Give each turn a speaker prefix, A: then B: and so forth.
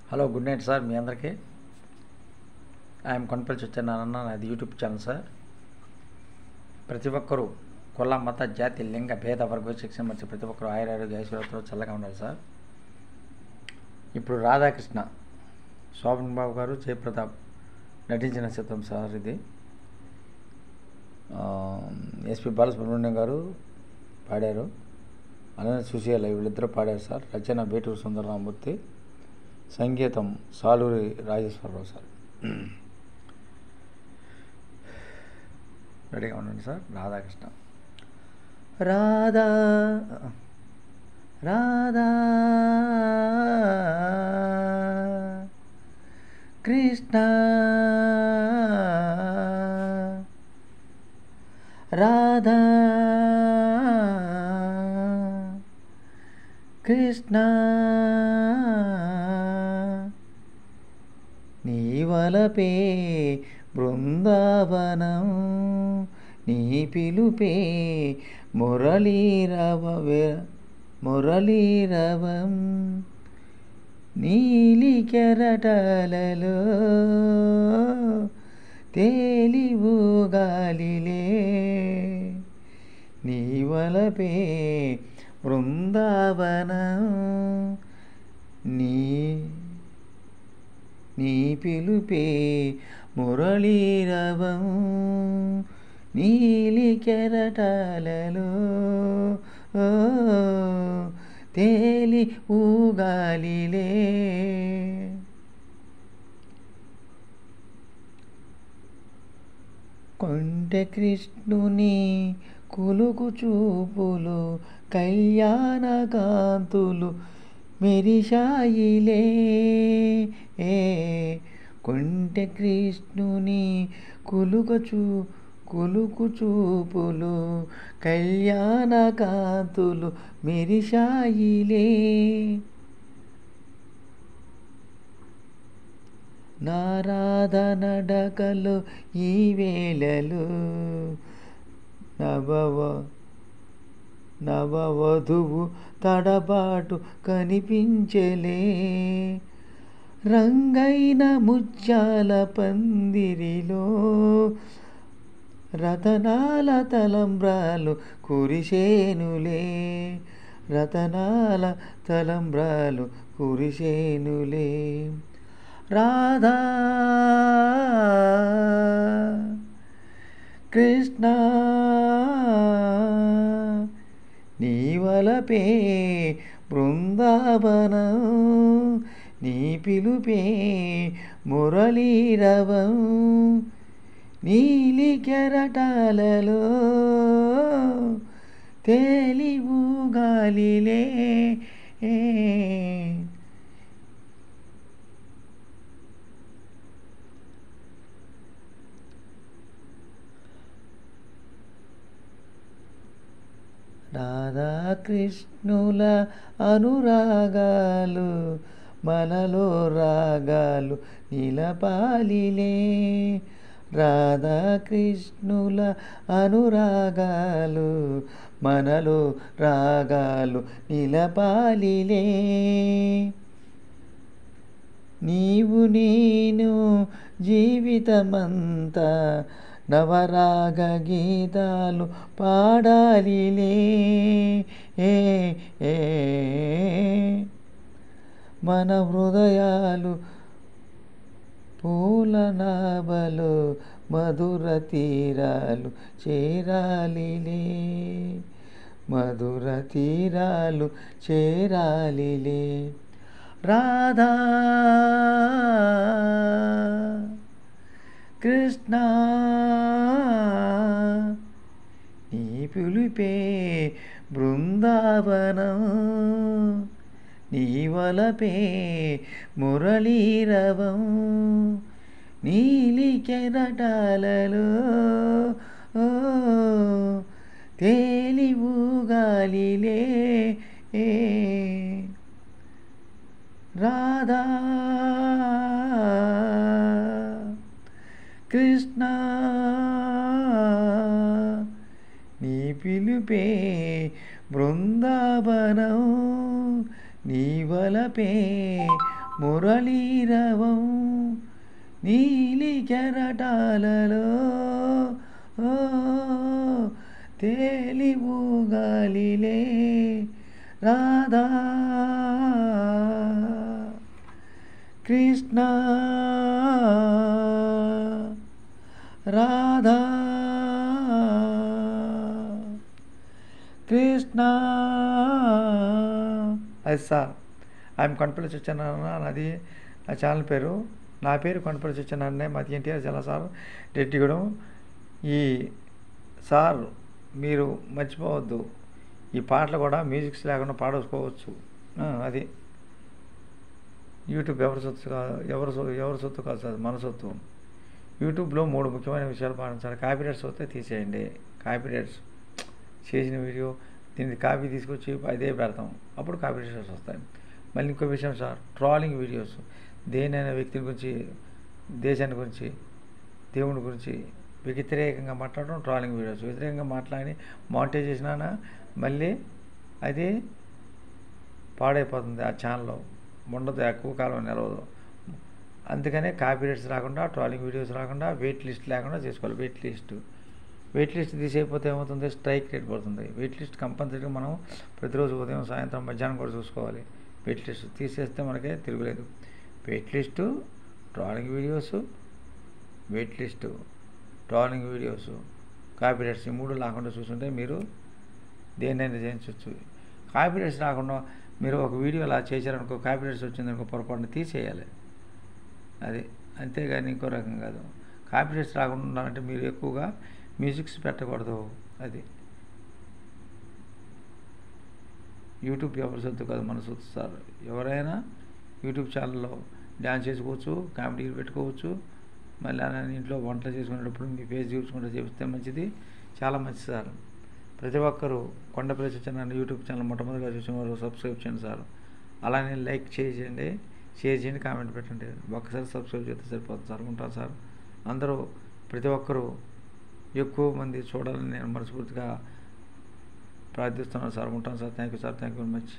A: Hello, good night sir. మీ అందరికీ I'm కొనపల్లి Satyanarayana. నాది యూట్యూబ్ ఛానల్ సార్. ప్రతి ఒక్కరూ కుల, మత, జాతి, లింగ భేద వర్గ శిక్షణ మధ్య ప్రతి ఒక్కరూ ఆయురారోగ్య ఐశ్వర్యంతో చల్లగా ఉండాలి సార్. ఇప్పుడు రాధాకృష్ణ, శోభన్ బాబు గారు, జయప్రతాప్ నటించిన చిత్రం సార్ ఇది. ఎస్పి బాలసుబ్రహ్మణ్యం గారు పాడారు, అలానే సుశీల వీళ్ళిద్దరూ పాడారు సార్. రచన బేటూరు సుందరరామూర్తి, సంగీతం సాలూరి రాజేశ్వరరావు సార్. రెడీగా ఉండండి సార్. రాధాకృష్ణ. రాధా రాధా కృష్ణ రాధా కృష్ణ నీ వలపే బృందావనం, నీ పిలుపే మురళీరవం, నీలి కెరటాలలో తేలివు గాలిలే. నీ వలపే బృందావనం, నీ పిలుపే మురళీరవం, నీలి కెరటాలలో తేలి ఊగాలిలే. కొంటె కృష్ణుని కులుకు చూపులు, కళ్యాణ కాంతులు మెరిశాయిలే. కొంటె కృష్ణుని కులుకు చూపులు, కళ్యాణ కాంతులు మెరిశాయిలే. నారాధనడకలు ఈ వేళలు నవవధువు తడబాటు కనిపించలే. రంగైన ముత్యాల పందిరిలో రతనాల తలంబ్రాలు కురిసేనులే. రతనాల తలంబ్రాలు కురిసేనులే. రాధా కృష్ణ నీ వలపే బృందావనం, నీ పిలుపే మురళీరవం, నీలి కెరటాలలో తేలివు గాలిలే. రాధాకృష్ణుల అనురాగాలు మనలో రాగాలు నిలపాలిలే. రాధాకృష్ణుల అనురాగాలు మనలో రాగాలు నిలపాలిలే. నీవు నేను జీవితమంతా నవరాగ గీతాలు పాడాలిలే. మన హృదయాలు పూల నావలు మధుర తీరాలు చేరాలిలే. మధుర తీరాలు చేరాలిలే. రాధా కృష్ణ నీ పిలుపే బృందావనం, నీ వలపే మురళీరవం, నీలి కెరటాలలో తేలివు గాలిలే. రాధా కృష్ణ నీ పిలుపే బృందావనం, నీ వలపే మురళీరవం నీలి కెరటాలలో తేలి ఊగాలిలే రాధా కృష్ణ రాధా కృష్ణ. అది సార్ ఐఎమ్ కొండపల్లి సత్యనారాయణ, నాది నా ఛానల్ పేరు. నా పేరు కొండపల్లి సత్యనారాయణ, మాది ఎన్టీఆర్ జిల్లా సార్, రెడ్డిగూడెం. ఈ సార్ మీరు మర్చిపోవద్దు, ఈ పాటలు కూడా మ్యూజిక్స్ లేకుండా పాడుకోవచ్చు. అది యూట్యూబ్ ఎవరి సొత్తు కాదు, ఎవరి సొత్తు కాదు సార్, మన సొత్తు. యూట్యూబ్లో 3 ముఖ్యమైన విషయాలు పాటించాలి. కాపీరైట్స్ వస్తే తీసేయండి. కాపీరైట్స్ చేసిన వీడియో దీనికి కాపీ తీసుకొచ్చి అదే పెడతాం, అప్పుడు కాపీరైట్స్ వస్తాయి. మళ్ళీ ఇంకో విషయం సార్, ట్రోలింగ్ వీడియోస్, దేనైనా వ్యక్తి గురించి, దేశాన్ని గురించి, దేవుని గురించి వ్యతిరేకంగా మాట్లాడడం ట్రోలింగ్ వీడియోస్. వ్యతిరేకంగా మాట్లాడి మానిటైజ్ చేసినా మళ్ళీ అది పాడైపోతుంది, ఆ ఛానల్లో ఉండదు, ఎక్కువ కాలం నిలవదు. అందుకనే కాపీరైట్స్ రాకుండా, ట్రోలింగ్ వీడియోస్ రాకుండా, వెయిట్ లిస్ట్ లేకుండా చేసుకోవాలి. వెయిట్ లిస్ట్ తీసేయకపోతే ఏమవుతుంది, స్ట్రైక్ రేట్ పడుతుంది. వెయిట్ లిస్ట్ కంపల్సరీగా మనం ప్రతిరోజు ఉదయం, సాయంత్రం, మధ్యాహ్నం కూడా చూసుకోవాలి. వెయిట్ లిస్ట్ తీసేస్తే మనకే తిరుగులేదు. Wait list, trolling videos, wait list, trolling videos, copyrights, ఈ 3 లేకుండా చూసుంటే మీరు దేన్నైనా చేయించవచ్చు. కాపీరైట్స్ రాకుండా మీరు ఒక వీడియో అలా చేశారనుకో, కాపీరైట్స్ వచ్చిందనుకో, పొరపాటున తీసేయాలి. అది అంతేగాని ఇంకో రకం కాదు. కాపీరైట్స్ రాకుండా ఉండాలంటే మీరు ఎక్కువగా మ్యూజిక్స్ పెట్టకూడదు. అది యూట్యూబ్ ఎవరి సొత్తు కాదు, మన సొత్తు సార్. ఎవరైనా యూట్యూబ్ ఛానల్లో డ్యాన్స్ చేసుకోవచ్చు, కామెడీలు పెట్టుకోవచ్చు. మళ్ళీ అలానే ఇంట్లో వంటలు చేసుకునేటప్పుడు మీ ఫేస్ చూసుకుంటూ చేపిస్తే మంచిది, చాలా మంచిది సార్. ప్రతి ఒక్కరూ కొండపల్లి సత్యనారాయణ యూట్యూబ్ ఛానల్ మొట్టమొదటిగా చూసిన వారు సబ్స్క్రైబ్ చేయండి సార్. అలానే లైక్ చేయండి, షేర్ చేయండి, కామెంట్ పెట్టండి. ఒక్కసారి సబ్స్క్రైబ్ చేస్తే సరిపోతుంది సార్. ఉంటాను సార్. అందరూ ప్రతి ఒక్కరూ ఎక్కువ మంది చూడాలని నేను మనస్ఫూర్తిగా ప్రార్థిస్తున్నాను సార్. ఉంటాను sir. Thank you sir. Thank you very much.